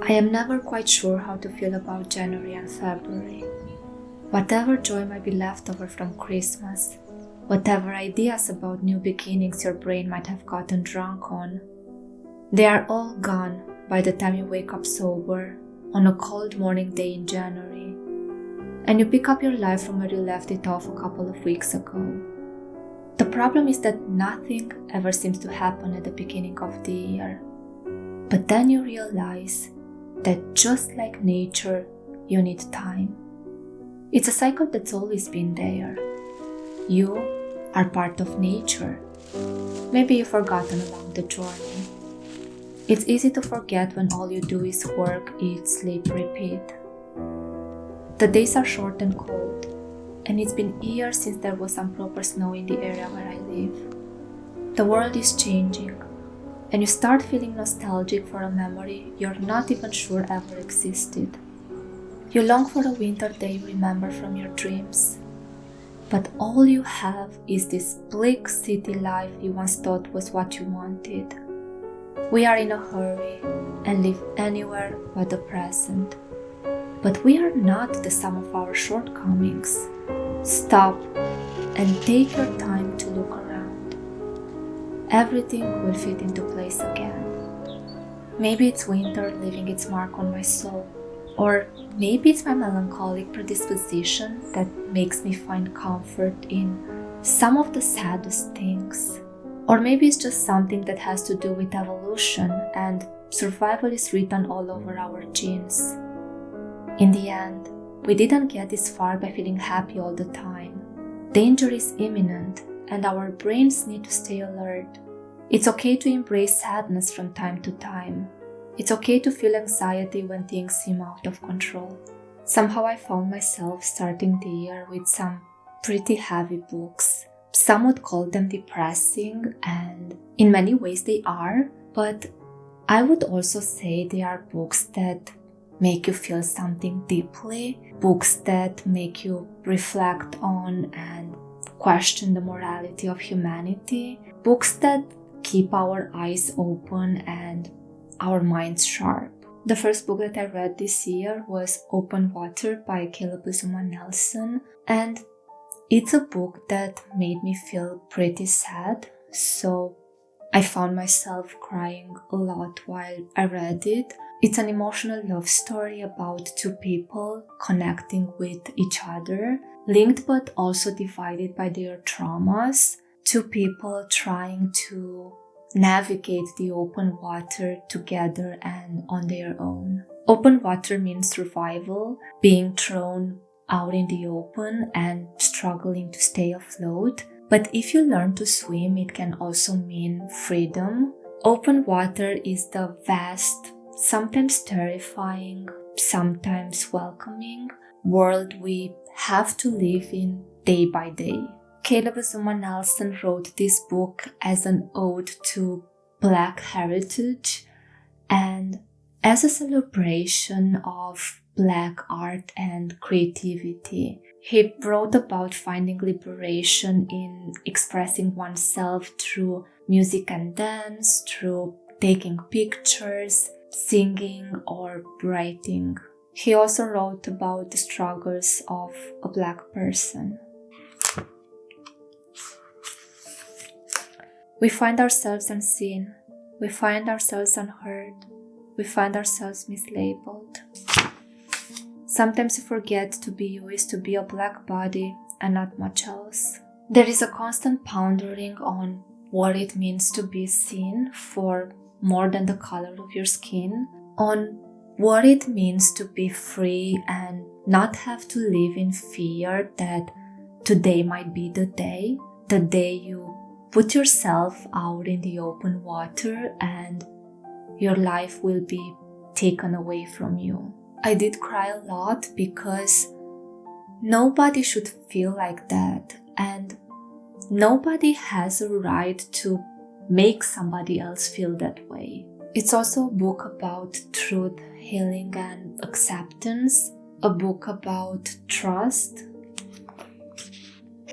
I am never quite sure how to feel about January and February. Whatever joy might be left over from Christmas, whatever ideas about new beginnings your brain might have gotten drunk on, they are all gone by the time you wake up sober on a cold morning day in January, and you pick up your life from where you left it off a couple of weeks ago. The problem is that nothing ever seems to happen at the beginning of the year. But then you realize that just like nature, you need time. It's a cycle that's always been there. You are part of nature. Maybe you've forgotten along the journey. It's easy to forget when all you do is work, eat, sleep, repeat. The days are short and cold, and it's been years since there was some proper snow in the area where I live. The world is changing, and you start feeling nostalgic for a memory you're not even sure ever existed. You long for a winter day you remember from your dreams, but all you have is this bleak city life you once thought was what you wanted. We are in a hurry and live anywhere but the present. But we are not the sum of our shortcomings. Stop and take your time to look around. Everything will fit into place again. Maybe it's winter leaving its mark on my soul, or maybe it's my melancholic predisposition that makes me find comfort in some of the saddest things. Or maybe it's just something that has to do with evolution and survival is written all over our genes. In the end, we didn't get this far by feeling happy all the time. Danger is imminent and our brains need to stay alert. It's okay to embrace sadness from time to time. It's okay to feel anxiety when things seem out of control. Somehow I found myself starting the year with some pretty heavy books. Some would call them depressing, and in many ways they are, but I would also say they are books that make you feel something deeply, books that make you reflect on and question the morality of humanity, books that keep our eyes open and our minds sharp. The first book that I read this year was Open Water by Azumah, and it's a book that made me feel pretty sad, so I found myself crying a lot while I read it. It's an emotional love story about two people connecting with each other, linked but also divided by their traumas, two people trying to navigate the open water together and on their own. Open water means survival, being thrown out in the open and struggling to stay afloat. But if you learn to swim, it can also mean freedom. Open water is the vast, sometimes terrifying, sometimes welcoming world we have to live in day by day. Azumah wrote this book as an ode to Black heritage and as a celebration of Black art and creativity. He wrote about finding liberation in expressing oneself through music and dance, through taking pictures, singing or writing. He also wrote about the struggles of a Black person. We find ourselves unseen, we find ourselves unheard, we find ourselves mislabeled. Sometimes you forget to be you is to be a Black body and not much else. There is a constant pondering on what it means to be seen for more than the color of your skin, on what it means to be free and not have to live in fear that today might be the day you put yourself out in the open water and your life will be taken away from you. I did cry a lot because nobody should feel like that, and nobody has a right to make somebody else feel that way. It's also a book about truth, healing, and acceptance, a book about trust.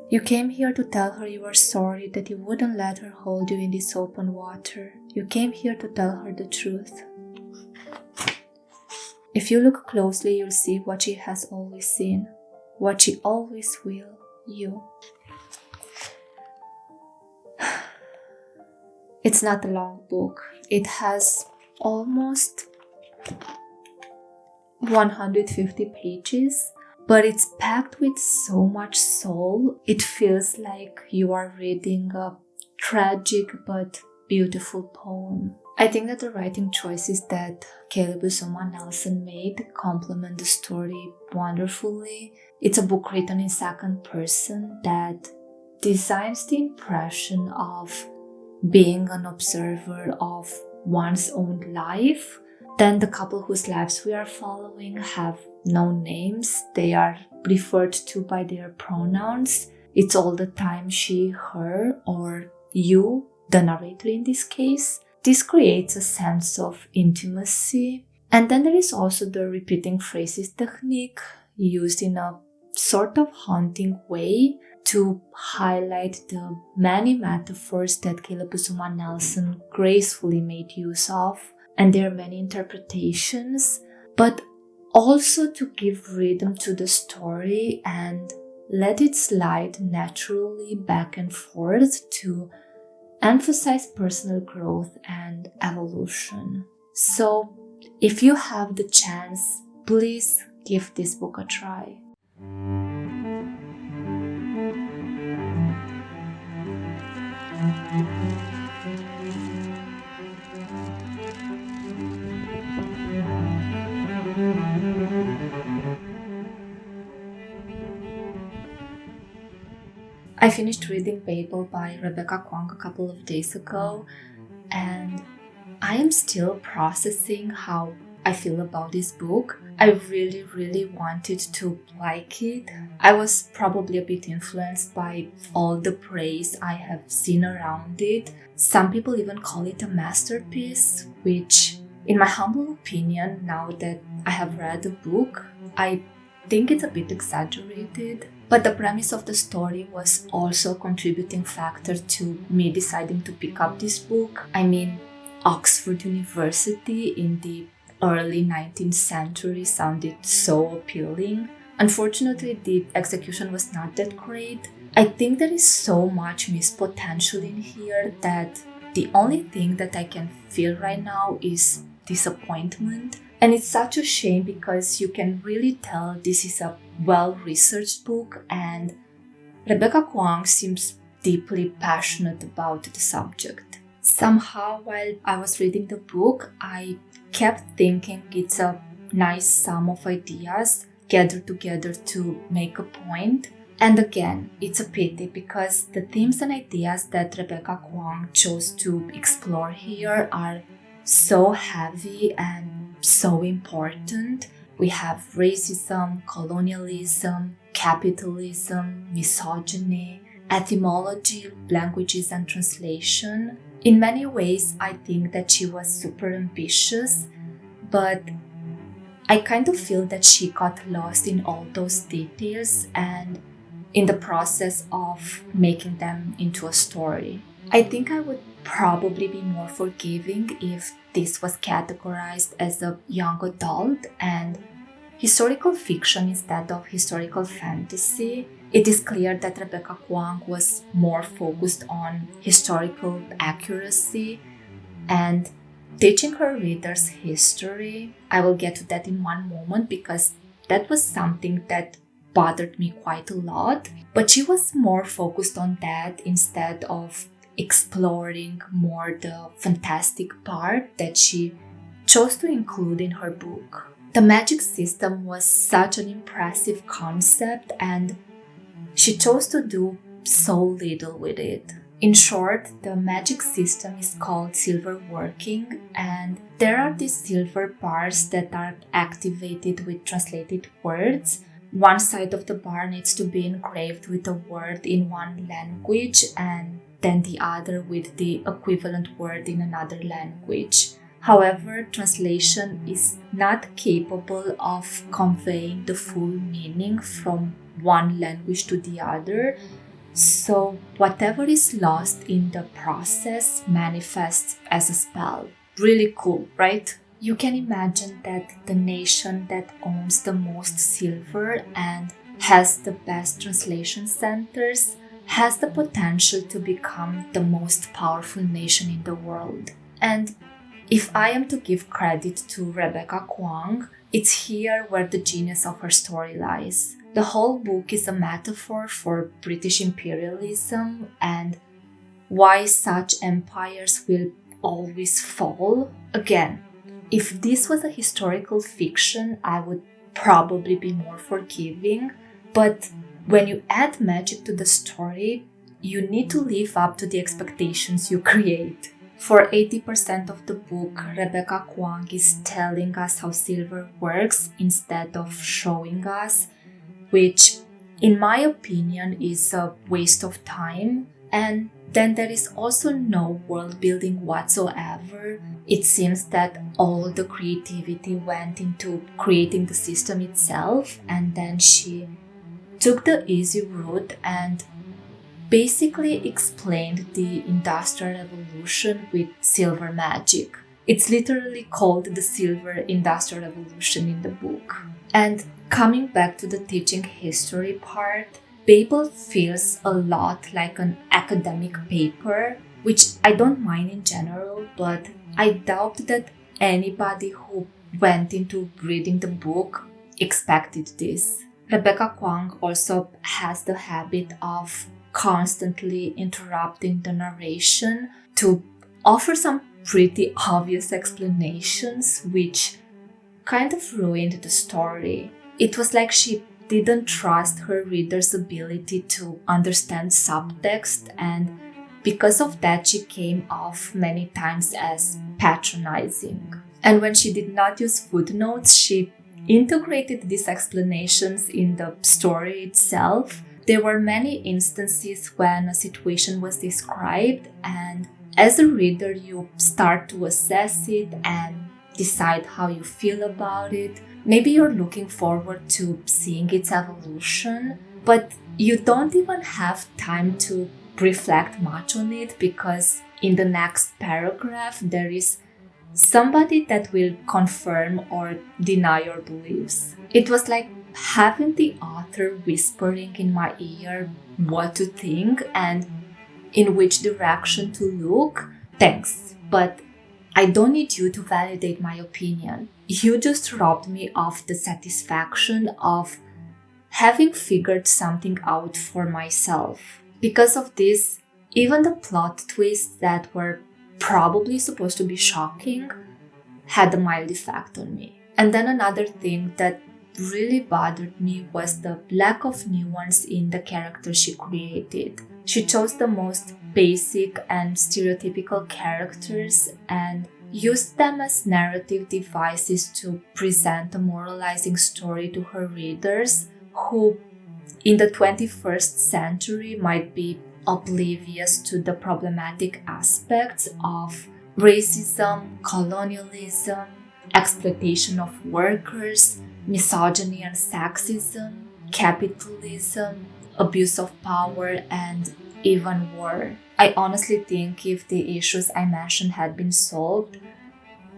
You came here to tell her you were sorry that you wouldn't let her hold you in this open water. You came here to tell her the truth. If you look closely, you'll see what she has always seen, what she always will, you. It's not a long book. It has almost 150 pages, but it's packed with so much soul. It feels like you are reading a tragic but beautiful poem. I think that the writing choices that Caleb Azumah Nelson made complement the story wonderfully. It's a book written in second person that designs the impression of being an observer of one's own life. Then the couple whose lives we are following have no names. They are referred to by their pronouns. It's all the time she, her, or you, the narrator in this case. This creates a sense of intimacy. And then there is also the repeating phrases technique used in a sort of haunting way to highlight the many metaphors that Caleb Azumah Nelson gracefully made use of, and there are many interpretations, but also to give rhythm to the story and let it slide naturally back and forth to emphasize personal growth and evolution. So, if you have the chance, please give this book a try. I finished reading Babel by Rebecca Kuang a couple of days ago, and I am still processing how I feel about this book. I really wanted to like it. I was probably a bit influenced by all the praise I have seen around it. Some people even call it a masterpiece, which, in my humble opinion, now that I have read the book, I think it's a bit exaggerated. But the premise of the story was also a contributing factor to me deciding to pick up this book. I mean, Oxford University in the early 19th century sounded so appealing. Unfortunately, the execution was not that great. I think there is so much missed potential in here that the only thing that I can feel right now is disappointment. And it's such a shame because you can really tell this is a well-researched book and Rebecca Kuang seems deeply passionate about the subject. Somehow, while I was reading the book, I kept thinking it's a nice sum of ideas gathered together to make a point. And again, it's a pity because the themes and ideas that Rebecca Kuang chose to explore here are so heavy and so important. We have racism, colonialism, capitalism, misogyny, etymology, languages and translation. In many ways, I think that she was super ambitious, but I kind of feel that she got lost in all those details and in the process of making them into a story. I think I would probably be more forgiving if this was categorized as a young adult and historical fiction instead of historical fantasy. It is clear that Rebecca Kuang was more focused on historical accuracy and teaching her readers history. I will get to that in one moment because that was something that bothered me quite a lot. But she was more focused on that instead of exploring more the fantastic part that she chose to include in her book. The magic system was such an impressive concept and she chose to do so little with it. In short, the magic system is called silver working, and there are these silver bars that are activated with translated words. One side of the bar needs to be engraved with a word in one language and then the other with the equivalent word in another language. However, translation is not capable of conveying the full meaning from one language to the other, so whatever is lost in the process manifests as a spell. Really cool, right? you can imagine that the nation that owns the most silver and has the best translation centers has the potential to become the most powerful nation in the world. And if I am to give credit to Rebecca Kuang, it's here where the genius of her story lies. The whole book is a metaphor for British imperialism and why such empires will always fall. Again, if this was a historical fiction, I would probably be more forgiving, but when you add magic to the story, you need to live up to the expectations you create. For 80% of the book, Rebecca Kuang is telling us how silver works instead of showing us, which, in my opinion, is a waste of time. And then there is also no world building whatsoever. It seems that all the creativity went into creating the system itself, and then she took the easy route and basically explained the Industrial Revolution with silver magic. It's literally called the Silver Industrial Revolution in the book. And coming back to the teaching history part, Babel feels a lot like an academic paper, which I don't mind in general, but I doubt that anybody who went into reading the book expected this. Rebecca Kuang also has the habit of constantly interrupting the narration to offer some pretty obvious explanations, which kind of ruined the story. It was like she didn't trust her reader's ability to understand subtext, and because of that she came off many times as patronizing. And when she did not use footnotes, she integrated these explanations in the story itself. There were many instances when a situation was described, and as a reader you start to assess it and decide how you feel about it. Maybe you're looking forward to seeing its evolution, but you don't even have time to reflect much on it, because in the next paragraph there is somebody that will confirm or deny your beliefs. It was like having the author whispering in my ear what to think and in which direction to look. Thanks, but I don't need you to validate my opinion. You just robbed me of the satisfaction of having figured something out for myself. Because of this, even the plot twists that were probably supposed to be shocking had a mild effect on me. And then another thing that really bothered me was the lack of nuance in the characters she created. She chose the most basic and stereotypical characters and used them as narrative devices to present a moralizing story to her readers, who in the 21st century might be oblivious to the problematic aspects of racism, colonialism, exploitation of workers, misogyny and sexism, capitalism, abuse of power, and even war. I honestly think if the issues I mentioned had been solved,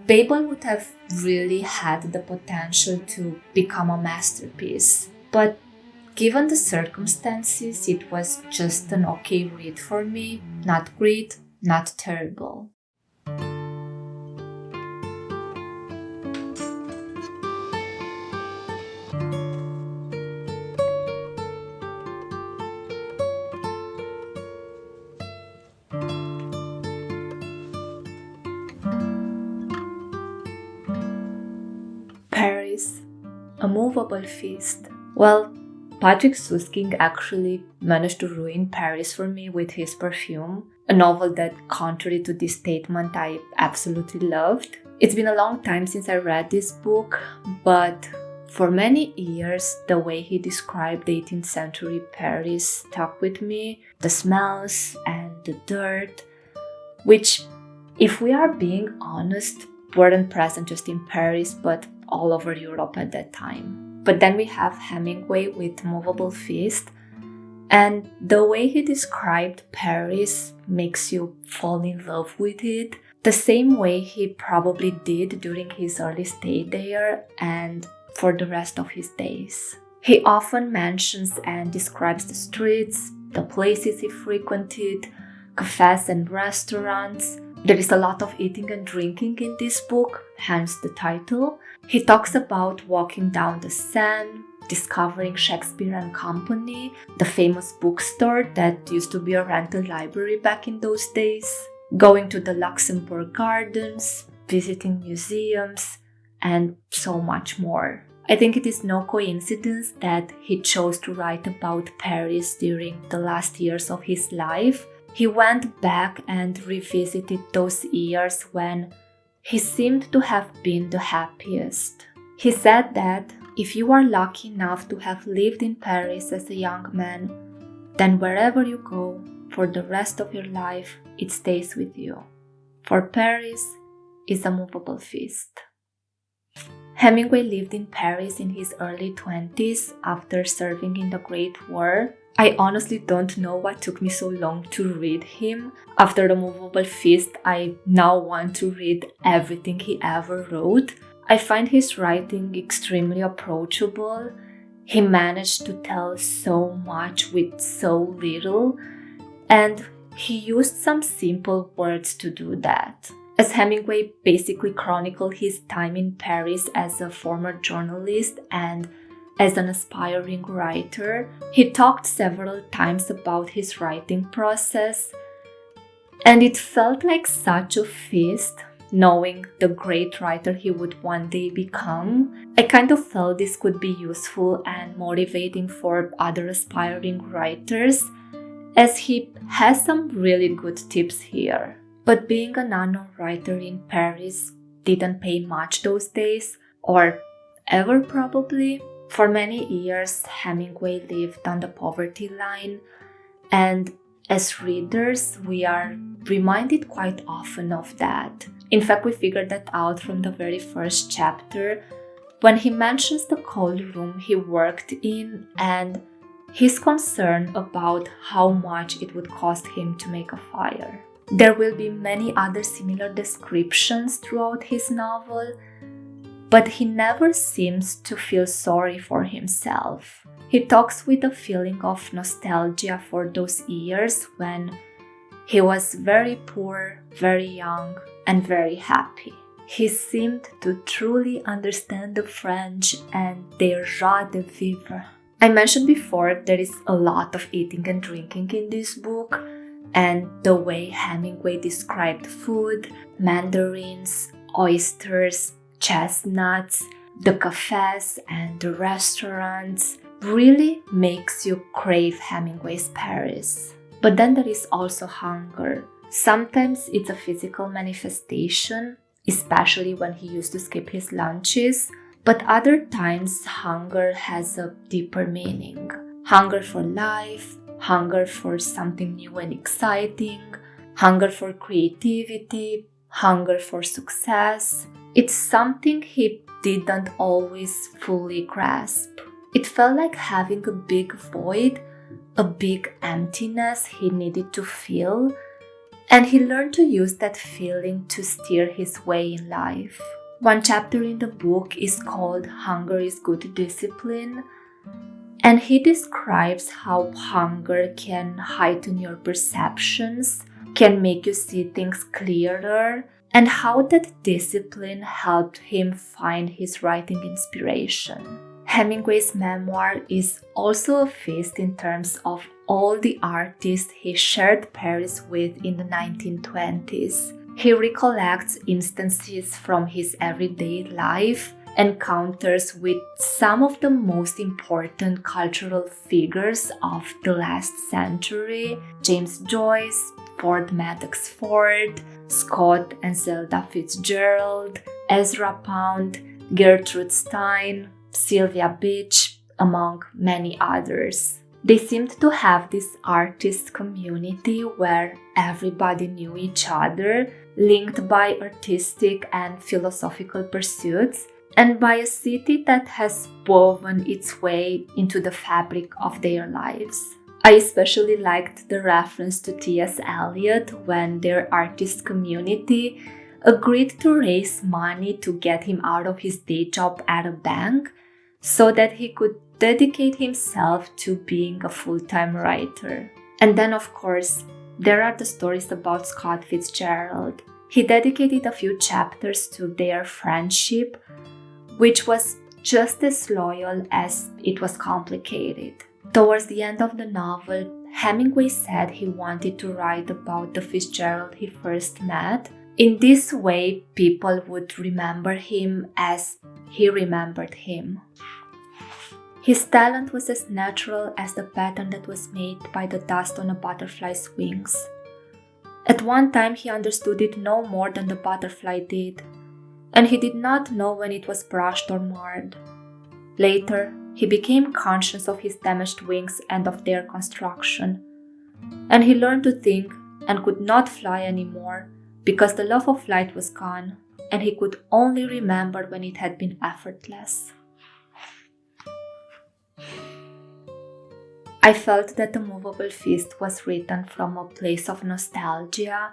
Babel would have really had the potential to become a masterpiece. But given the circumstances, it was just an okay read for me. Not great, not terrible. Paris, a Moveable Feast. Well, Patrick Suskind actually managed to ruin Paris for me with his Perfume, a novel that, contrary to this statement, I absolutely loved. It's been a long time since I read this book, but for many years, the way he described 18th century Paris stuck with me. The smells and the dirt, which, if we are being honest, weren't present just in Paris, but all over Europe at that time. But then we have Hemingway with Moveable Feast, and the way he described Paris makes you fall in love with it. the same way he probably did during his early stay there and for the rest of his days. He often mentions and describes the streets, the places he frequented, cafes and restaurants. There is a lot of eating and drinking in this book, hence the title. He talks about walking down the Seine, discovering Shakespeare and Company, the famous bookstore that used to be a rental library back in those days, going to the Luxembourg Gardens, visiting museums, and so much more. I think it is no coincidence that he chose to write about Paris during the last years of his life. He went back and revisited those years when he seemed to have been the happiest. He said that if you are lucky enough to have lived in Paris as a young man, then wherever you go for the rest of your life, it stays with you. For Paris is a movable feast. Hemingway lived in Paris in his early 20s after serving in the Great War. I honestly don't know what took me so long to read him. After the Moveable Feast, I now want to read everything he ever wrote. I find his writing extremely approachable. He managed to tell so much with so little, and he used some simple words to do that. As Hemingway basically chronicled his time in Paris as a former journalist and as an aspiring writer, he talked several times about his writing process, and it felt like such a feast, knowing the great writer he would one day become. I kind of felt this could be useful and motivating for other aspiring writers, as he has some really good tips here. But being an unknown writer in Paris didn't pay much those days, or ever probably. For many years, Hemingway lived on the poverty line, and as readers, we are reminded quite often of that. In fact, we figured that out from the very first chapter, when he mentions the cold room he worked in and his concern about how much it would cost him to make a fire. There will be many other similar descriptions throughout his novel, but he never seems to feel sorry for himself. He talks with a feeling of nostalgia for those years when he was very poor, very young, and very happy. He seemed to truly understand the French and their joie de vivre. I mentioned before there is a lot of eating and drinking in this book, and the way Hemingway described food, mandarins, oysters, chestnuts, the cafes and the restaurants really makes you crave Hemingway's Paris. But then there is also hunger. Sometimes it's a physical manifestation, especially when he used to skip his lunches, but other times hunger has a deeper meaning. Hunger for life, hunger for something new and exciting, hunger for creativity, hunger for success. It's something he didn't always fully grasp. It felt like having a big void, a big emptiness he needed to fill, and he learned to use that feeling to steer his way in life. One chapter in the book is called Hunger is Good Discipline, and he describes how hunger can heighten your perceptions, can make you see things clearer, and how that discipline helped him find his writing inspiration. Hemingway's memoir is also a feast in terms of all the artists he shared Paris with in the 1920s. He recollects instances from his everyday life, encounters with some of the most important cultural figures of the last century: James Joyce, Ford Madox Ford, Scott and Zelda Fitzgerald, Ezra Pound, Gertrude Stein, Sylvia Beach, among many others. They seemed to have this artist community where everybody knew each other, linked by artistic and philosophical pursuits, and by a city that has woven its way into the fabric of their lives. I especially liked the reference to T.S. Eliot when their artist community agreed to raise money to get him out of his day job at a bank so that he could dedicate himself to being a full-time writer. And then, of course, there are the stories about Scott Fitzgerald. He dedicated a few chapters to their friendship, which was just as loyal as it was complicated. Towards the end of the novel, Hemingway said he wanted to write about the Fitzgerald he first met. In this way, people would remember him as he remembered him. His talent was as natural as the pattern that was made by the dust on a butterfly's wings. At one time, he understood it no more than the butterfly did, and he did not know when it was brushed or marred. Later, he became conscious of his damaged wings and of their construction, and he learned to think and could not fly anymore because the love of flight was gone, and he could only remember when it had been effortless. I felt that the Moveable Feast was written from a place of nostalgia,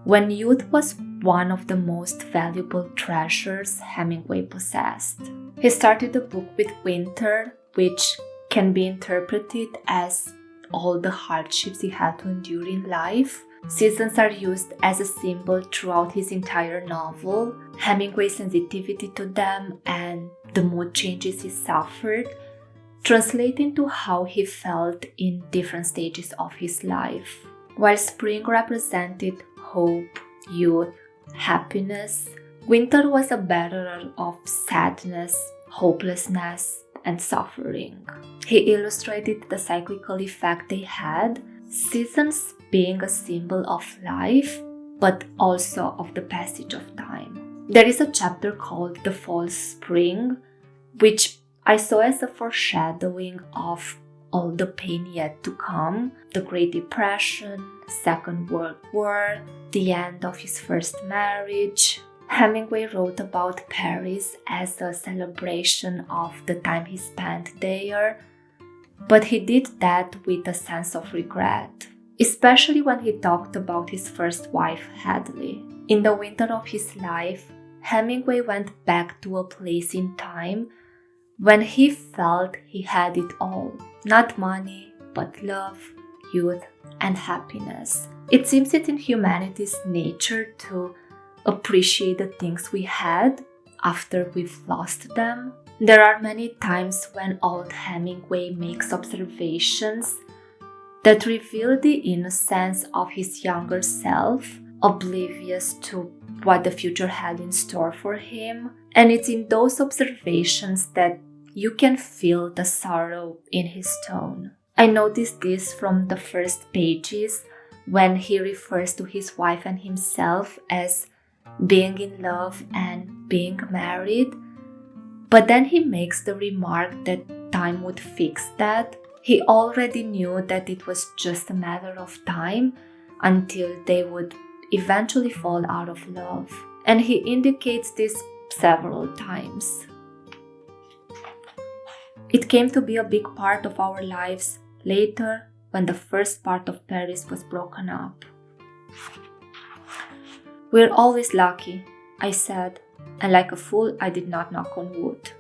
when youth was one of the most valuable treasures Hemingway possessed. He started the book with winter, which can be interpreted as all the hardships he had to endure in life. Seasons are used as a symbol throughout his entire novel. Hemingway's sensitivity to them and the mood changes he suffered translate into how he felt in different stages of his life. While spring represented hope, youth, happiness, winter was a bearer of sadness, hopelessness, and suffering. He illustrated the cyclical effect they had, seasons being a symbol of life, but also of the passage of time. There is a chapter called The False Spring, which I saw as a foreshadowing of all the pain yet to come, the Great Depression, Second World War, the end of his first marriage. Hemingway wrote about Paris as a celebration of the time he spent there, but he did that with a sense of regret, especially when he talked about his first wife, Hadley. In the winter of his life, Hemingway went back to a place in time when he felt he had it all. Not money, but love, youth, and happiness. It seems it's in humanity's nature to appreciate the things we had after we've lost them. There are many times when old Hemingway makes observations that reveal the innocence of his younger self, oblivious to what the future had in store for him. And it's in those observations that you can feel the sorrow in his tone. I noticed this from the first pages when he refers to his wife and himself as being in love and being married. But then he makes the remark that time would fix that. He already knew that it was just a matter of time until they would eventually fall out of love. And he indicates this several times. It came to be a big part of our lives later when the first part of Paris was broken up. "We're always lucky," I said, and like a fool I did not knock on wood.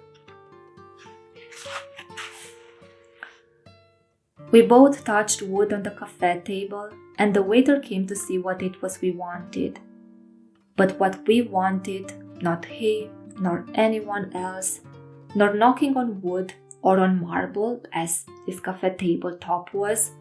We both touched wood on the cafe table, and the waiter came to see what it was we wanted. But what we wanted, not he, nor anyone else, nor knocking on wood or on marble, as his cafe table top was,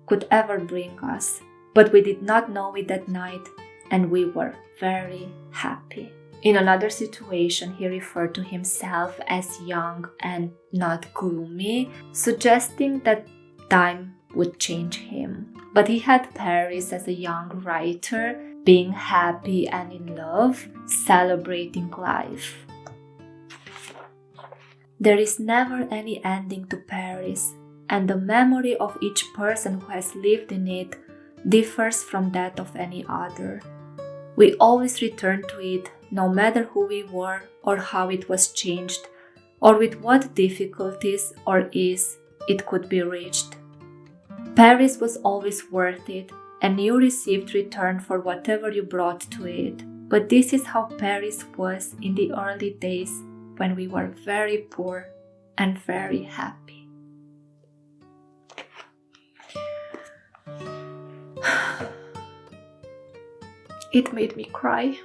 could ever bring us. But we did not know it that night, and we were very happy. In another situation, he referred to himself as young and not gloomy, suggesting that time would change him. But he had Paris as a young writer, being happy and in love, celebrating life. There is never any ending to Paris, and the memory of each person who has lived in it differs from that of any other. We always return to it, no matter who we were or how it was changed, or with what difficulties or ease it could be reached. Paris was always worth it, and you received return for whatever you brought to it. But this is how Paris was in the early days when we were very poor and very happy. It made me cry.